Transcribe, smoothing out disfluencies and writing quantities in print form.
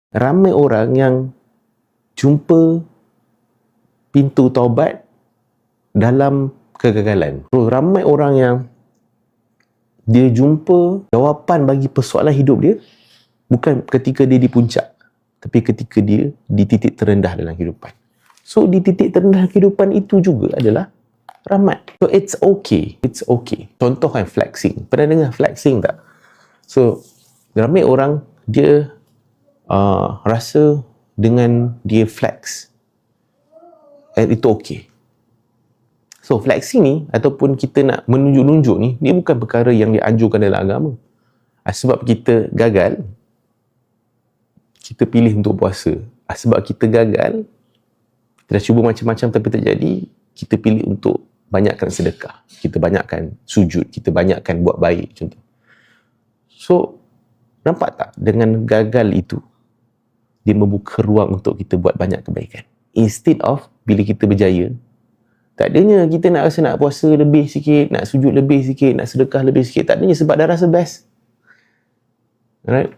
Ramai orang yang jumpa pintu taubat dalam kegagalan. Ramai orang yang dia jumpa jawapan bagi persoalan hidup dia bukan ketika dia di puncak, tapi ketika dia di titik terendah dalam kehidupan. So di titik terendah kehidupan itu juga adalah rahmat. So it's okay. It's okay. Contoh kan flexing. Pernah dengar flexing tak? So ramai orang dia rasa dengan dia flex itu okay. So flexing ni ataupun kita nak menunjuk-nunjuk ni, dia bukan perkara yang dianjurkan dalam agama. Sebab kita gagal, kita pilih untuk puasa. Sebab kita gagal, kita dah cuba macam-macam tapi tak jadi, kita pilih untuk banyakkan sedekah, kita banyakkan sujud, kita banyakkan buat baik contoh. So nampak tak, dengan gagal itu dia membuka ruang untuk kita buat banyak kebaikan. Instead of bila kita berjaya, tak adanya kita nak rasa nak puasa lebih sikit, nak sujud lebih sikit, nak sedekah lebih sikit. Tak adanya sebab dah rasa best. Alright?